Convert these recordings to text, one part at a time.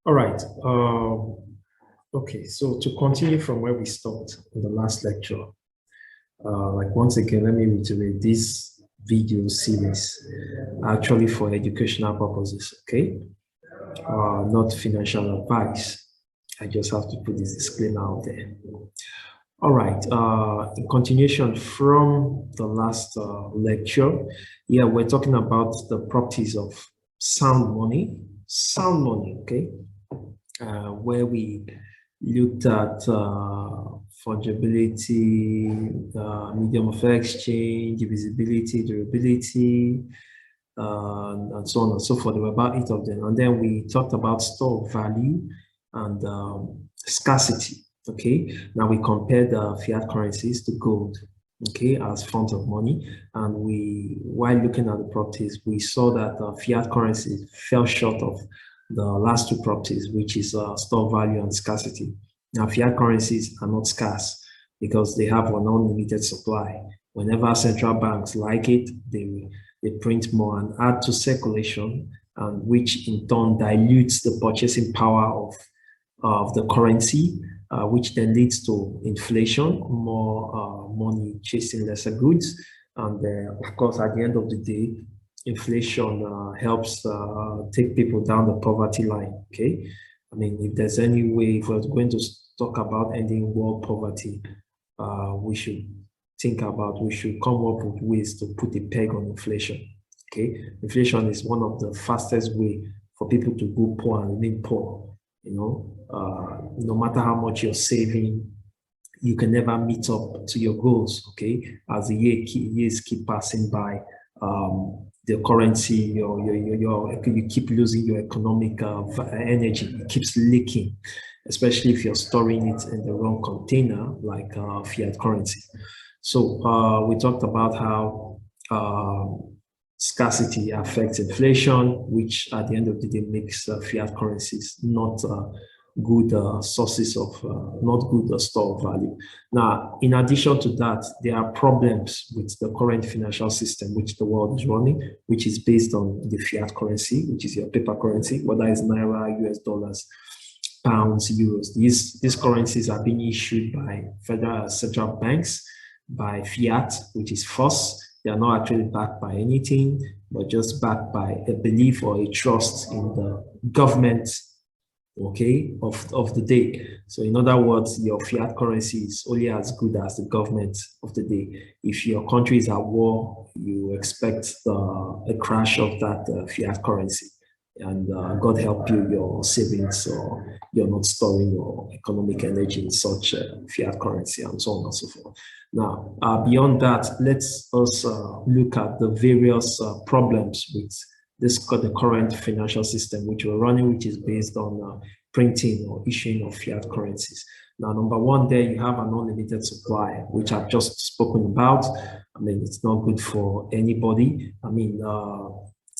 All right. Okay, so to continue from where we stopped in the last lecture, like once again, let me reiterate this video series actually for educational purposes, okay? Not financial advice. I just have to put this disclaimer out there. All right, in continuation from the last lecture, yeah, we're talking about the properties of sound money, okay? Where we looked at fungibility, medium of exchange, divisibility, durability, and so on and so forth. There were about 8 of them. And then we talked about store of value and scarcity. Okay, now we compared fiat currencies to gold, okay, as font of money. And while looking at the properties, we saw that fiat currencies fell short of the last two properties, which is store value and scarcity. Now, fiat currencies are not scarce because they have an unlimited supply. Whenever central banks like it, they print more and add to circulation, and which in turn dilutes the purchasing power of the currency, which then leads to inflation, more money chasing lesser goods. And of course, at the end of the day, inflation helps take people down the poverty line, okay? I mean, if there's any way, if we're going to talk about ending world poverty, we should we should come up with ways to put a peg on inflation, okay? Inflation is one of the fastest way for people to go poor and remain poor, you know? No matter how much you're saving, you can never meet up to your goals, okay? As the years keep passing by, the currency, you keep losing your economic energy. It keeps leaking, especially if you're storing it in the wrong container, like fiat currency. So we talked about how scarcity affects inflation, which at the end of the day makes fiat currencies not good sources of, not good store of value. Now, in addition to that, there are problems with the current financial system which the world is running, which is based on the fiat currency, which is your paper currency, whether it's Naira, US dollars, pounds, euros. These currencies are being issued by federal central banks, by fiat, which is false. They are not actually backed by anything, but just backed by a belief or a trust in the government, okay, of the day. So in other words, your fiat currency is only as good as the government of the day. If your country is at war, you expect a crash of that fiat currency. And God help you, your savings, or you're not storing your economic energy in such fiat currency, and so on and so forth. Now, beyond that, let's also look at the various problems with the current financial system which we're running, which is based on printing or issuing of fiat currencies. Now, number one, there you have an unlimited supply, which I've just spoken about. I mean, it's not good for anybody. I mean,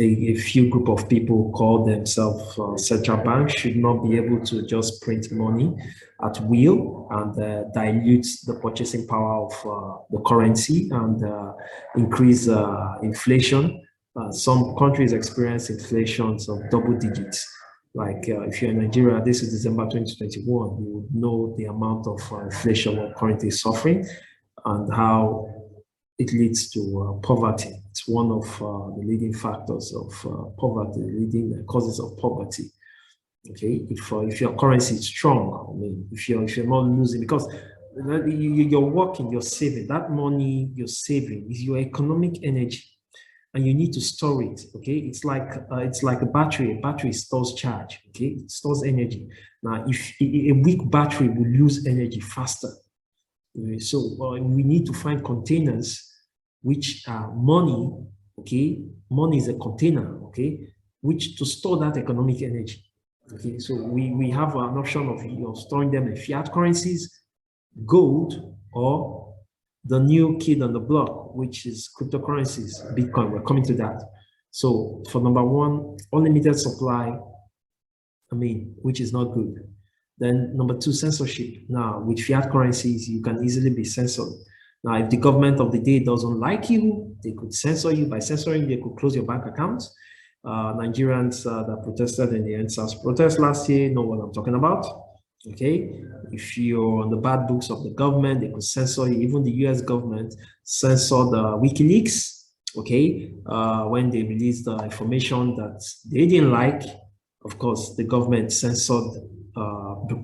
a few group of people call themselves central banks should not be able to just print money at will and dilute the purchasing power of the currency and increase inflation. Some countries experience inflations of double digits. Like if you're in Nigeria, this is December 2021, you would know the amount of inflation we're currently suffering and how it leads to poverty. It's one of the leading factors of poverty, leading causes of poverty. Okay, if your currency is strong, I mean, if you're not losing, because you're working, you're saving, that money you're saving is your economic energy, and you need to store it. Okay, it's like a battery. A battery stores charge. Okay, it stores energy. Now, if a weak battery will lose energy faster, so we need to find containers which are money. Okay, money is a container. Okay, which to store that economic energy. Okay, so we have an option of storing them in fiat currencies, gold, or the new kid on the block, which is cryptocurrencies, Bitcoin. We're coming to that. So for number one, unlimited supply, I mean, which is not good. Then number two, censorship. Now, with fiat currencies, you can easily be censored. Now, if the government of the day doesn't like you, they could censor you. By censoring, they could close your bank accounts. Nigerians that protested in the NSAS protest last year know what I'm talking about. Okay, if you're on the bad books of the government, they could censor you. Even the US government censored WikiLeaks, okay, when they released the information that they didn't like. Of course, the government censored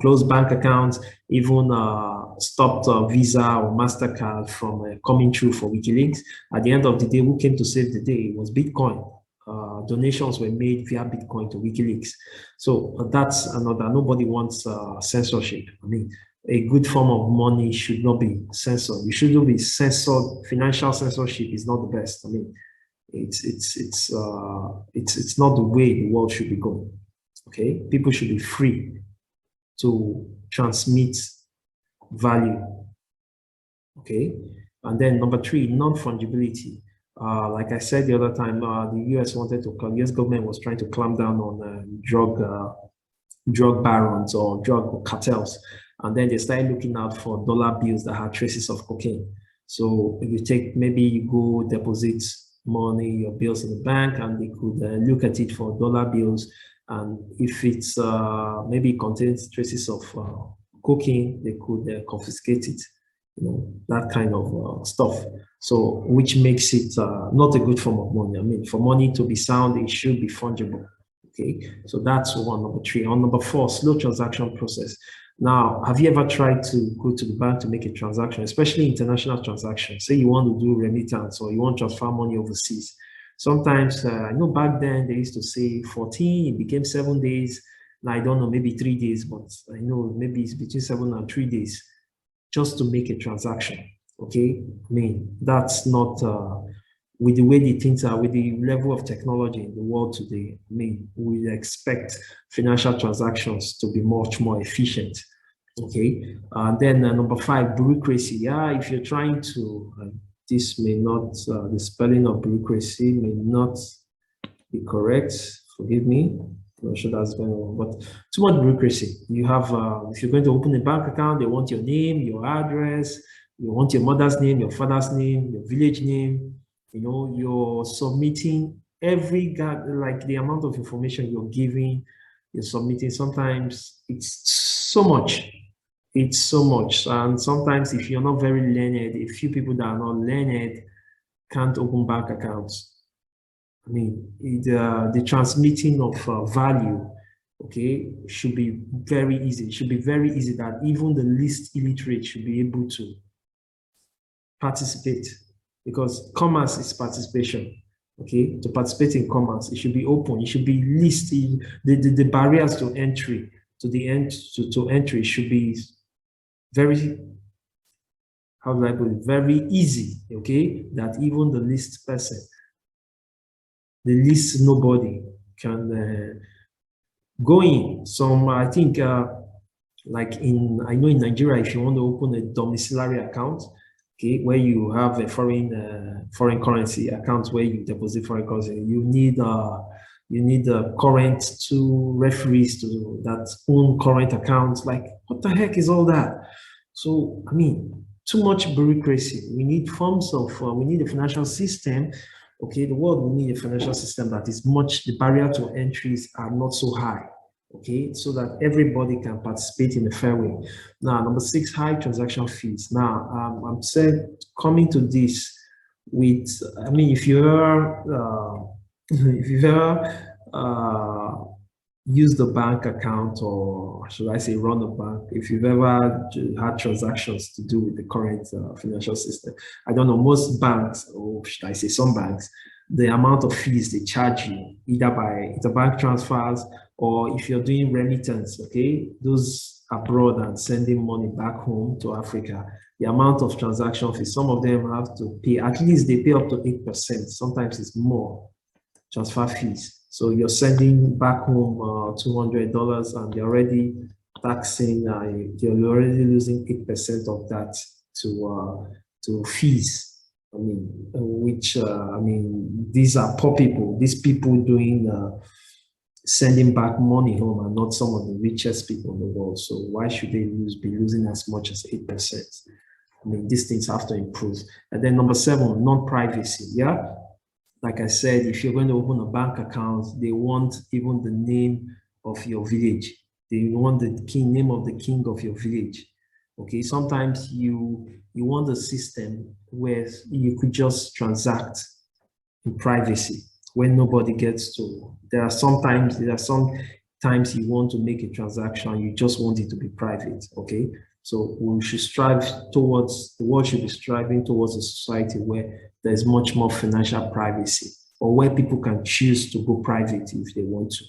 closed bank accounts, even stopped Visa or MasterCard from coming through for WikiLeaks. At the end of the day, who came to save the day? It was Bitcoin. Donations were made via Bitcoin to WikiLeaks. So that's another, nobody wants censorship. I mean, a good form of money should not be censored. You shouldn't be censored. Financial censorship is not the best. I mean, it's not the way the world should be going. Okay, people should be free to transmit value. Okay, and then number 3, non-fungibility. Like I said the other time, the US US government was trying to clamp down on drug barons or drug cartels. And then they started looking out for dollar bills that had traces of cocaine. So if you take, maybe you go deposit money, your bills in the bank, and they could look at it for dollar bills. And if it's maybe it contains traces of cocaine, they could confiscate it. You know, that kind of stuff. So, which makes it not a good form of money. I mean, for money to be sound, it should be fungible. Okay, so that's one. Number 3. On number 4, slow transaction process. Now, have you ever tried to go to the bank to make a transaction, especially international transactions? Say you want to do remittance or you want to transfer money overseas. Sometimes, I know back then they used to say 14, it became 7 days. Now, I don't know, maybe 3 days, but I know maybe it's between 7 and 3 days just to make a transaction. Okay, I mean, that's not with the way the things are, with the level of technology in the world today. I mean, we expect financial transactions to be much more efficient. Okay, and then number 5, bureaucracy. Yeah, if you're trying to, this may not, the spelling of bureaucracy may not be correct. Forgive me. I'm not sure that's going on, but too much bureaucracy. You have, if you're going to open a bank account, they want your name, your address, you want your mother's name, your father's name, your village name. You know, you're submitting every, like the amount of information you're giving, you're submitting. Sometimes it's so much. It's so much. And sometimes if you're not very learned, a few people that are not learned can't open bank accounts. I mean, the transmitting of value, okay, should be very easy. It should be very easy that even the least illiterate should be able to participate, because commerce is participation. Okay, to participate in commerce, it should be open. It should be least the barriers to entry to entry should be very, how do I put it, very easy. Okay, that even the least person, the least nobody can go in. Some, I think, like I know in Nigeria, if you want to open a domiciliary account, okay, where you have a foreign currency account where you deposit foreign currency, you need current 2 referees to that own current accounts. Like, what the heck is all that? So, I mean, too much bureaucracy. We need forms of, we need a financial system. Okay, the world will need a financial system that is the barrier to entries are not so high. Okay, so that everybody can participate in a fair way. Now, number 6, high transaction fees. Now, I'm saying, coming to this with, I mean, if you've ever use the bank account, or should I say run a bank, if you've ever had transactions to do with the current financial system, I don't know, most banks, or should I say some banks, the amount of fees they charge you, either by interbank transfers or if you're doing remittance, okay, those abroad and sending money back home to Africa, the amount of transaction fees, some of them have to pay, at least they pay up to 8%, sometimes it's more, transfer fees. So you're sending back home $200 and you're already taxing, you're already losing 8% of that to fees. I mean, which, I mean, these are poor people. These people doing, sending back money home are not some of the richest people in the world. So why should they be losing as much as 8%? I mean, these things have to improve. And then number 7, non-privacy. Yeah. like I said, if you're going to open a bank account, they want even the name of your village. They want the king name of the king of your village. Okay, sometimes you want a system where you could just transact in privacy when nobody gets to. There are some times you want to make a transaction, you just want it to be private. Okay, so we should strive towards the world should be striving towards a society where there's much more financial privacy, or where people can choose to go private if they want to.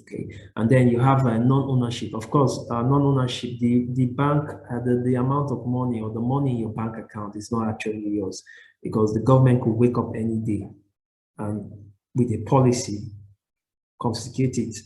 Okay, and then you have a non-ownership. Of course, non-ownership, the bank, the amount of money or the money in your bank account is not actually yours, because the government could wake up any day and with a policy confiscate it.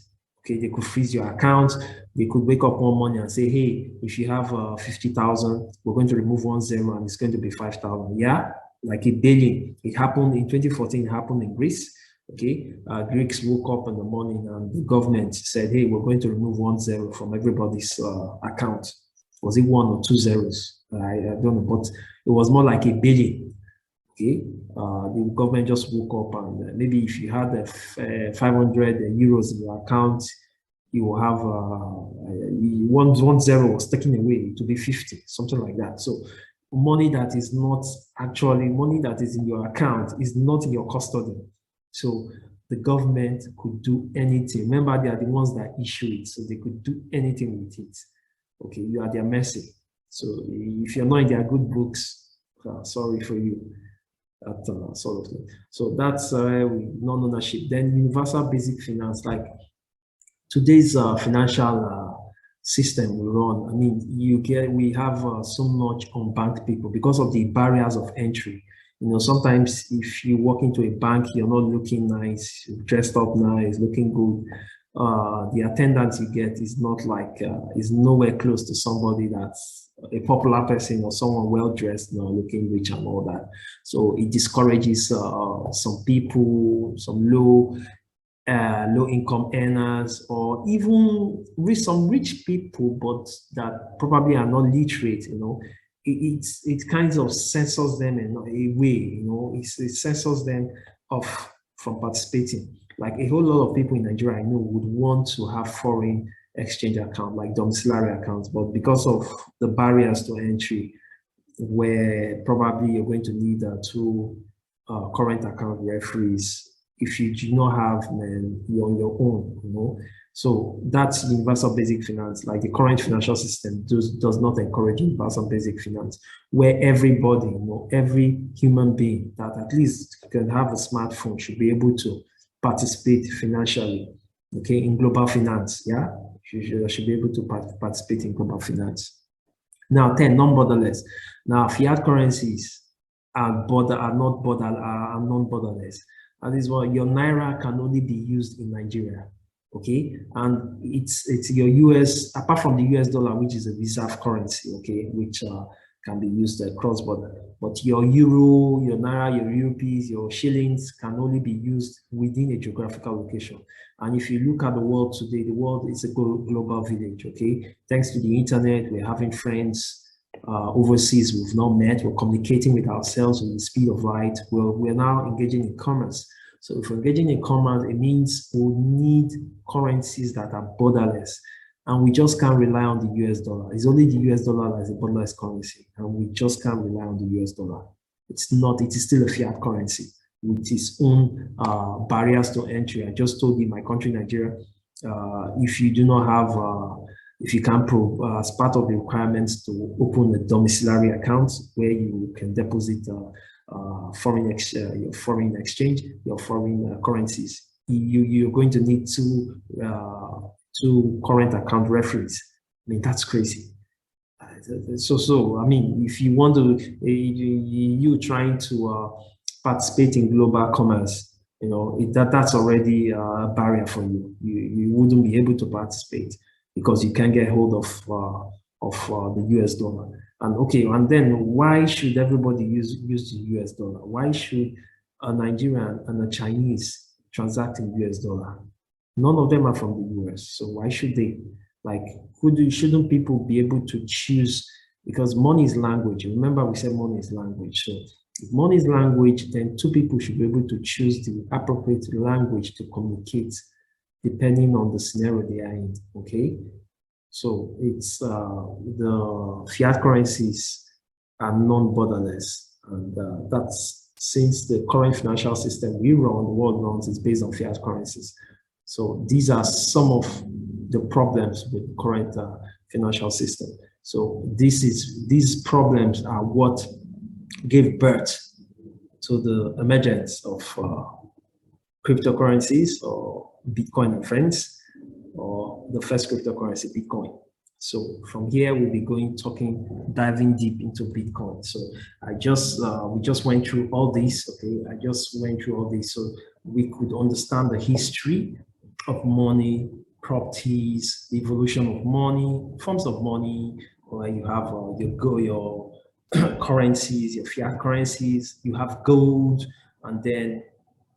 Okay, they could freeze your account. They could wake up one morning and say, hey, if you have 50,000, we're going to remove 10 and it's going to be 5,000. Yeah, like a billion. It happened in 2014, it happened in Greece. Okay, Greeks woke up in the morning and the government said, hey, we're going to remove 10 from everybody's account. Was it one or two zeros? I don't know, but it was more like a billion. Okay, the government just woke up and maybe if you had 500 euros in your account, you will have one zero was taken away to be 50, something like that. So money that is not actually money that is in your account is not in your custody. So the government could do anything. Remember, they are the ones that issue it, so they could do anything with it. Okay, you are their mercy. So if you're not in their good books, sorry for you. That sort of thing. So that's non-ownership. Then universal basic finance, like today's financial system we run. I mean, we have so much unbanked people because of the barriers of entry. You know, sometimes if you walk into a bank, you're not looking nice, dressed up nice, looking good. The attendance you get is not like is nowhere close to somebody that's a popular person or someone well dressed, you know, looking rich and all that. So it discourages some people, some low income earners, or even some rich people, but that probably are not literate. You know, it kind of censors them in a way. You know, it censors them off from participating. Like a whole lot of people in Nigeria I know would want to have foreign exchange account, like domiciliary accounts, but because of the barriers to entry, where probably you're going to need two current account referees. If you do not have, then you're on your own, you know. So that's universal basic finance. Like the current financial system does not encourage universal basic finance, where everybody, you know, every human being that at least can have a smartphone should be able to participate financially, okay, in global finance. Yeah, should be able to participate in global finance. Now, 10, non-borderless. Now, fiat currencies are non-borderless. That is why your naira can only be used in Nigeria. Okay, and it's your US, apart from the US dollar, which is a reserve currency, okay, which can be used cross border. But your euro, your naira, your rupees, your shillings can only be used within a geographical location. And if you look at the world today, the world is a global village, okay? Thanks to the internet, we're having friends overseas we've not met, we're communicating with ourselves with the speed of light. We're now engaging in commerce. So if we're engaging in commerce, it means we need currencies that are borderless. And we just can't rely on the US dollar. It's only the US dollar that is a borderless currency. And we just can't rely on the US dollar. It is still a fiat currency with its own barriers to entry. I just told you, my country, Nigeria, if you do not have, if you can't prove, as part of the requirements to open a domiciliary account where you can deposit your foreign exchange, your foreign currencies, you're going to need two current account referees. I mean, that's crazy. So I mean, if you want to, you trying to participate in global commerce, you know, that's already a barrier for you. You wouldn't be able to participate because you can't get hold of the US dollar. And okay, and then why should everybody use the US dollar? Why should a Nigerian and a Chinese transact in US dollar? None of them are from the US, so why should they? Like, shouldn't people be able to choose? Because money is language. Remember, we said money is language. So If money is language, then two people should be able to choose the appropriate language to communicate depending on the scenario they are in, okay? So it's the fiat currencies are non-borderless, and that's since the current financial system we run, the world runs, is based on fiat currencies. So these are some of the problems with the current financial system. So these problems are what gave birth to the emergence of cryptocurrencies or Bitcoin and friends, or the first cryptocurrency, Bitcoin. So from here, we'll be diving deep into Bitcoin. So we just went through all this, okay? I just went through all this so we could understand the history of money, properties, the evolution of money, forms of money, or you have your currencies, your fiat currencies, you have gold, and then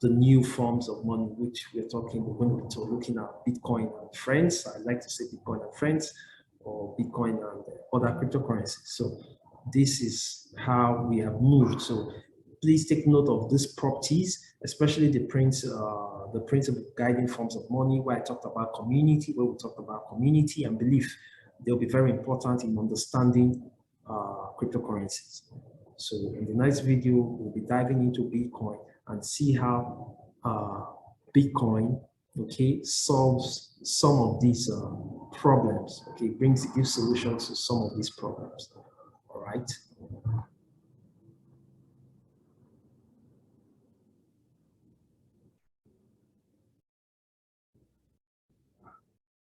the new forms of money, which we're talking, we're going to be looking at Bitcoin and friends. I like to say Bitcoin and friends, or Bitcoin and other cryptocurrencies. So this is how we have moved. So please take note of these properties, especially the principle guiding forms of money, where I talked about community, where we talked about community and belief. They'll be very important in understanding cryptocurrencies. So in the next video, we'll be diving into Bitcoin and see how Bitcoin, okay, solves some of these problems, okay, gives solutions to some of these problems, all right?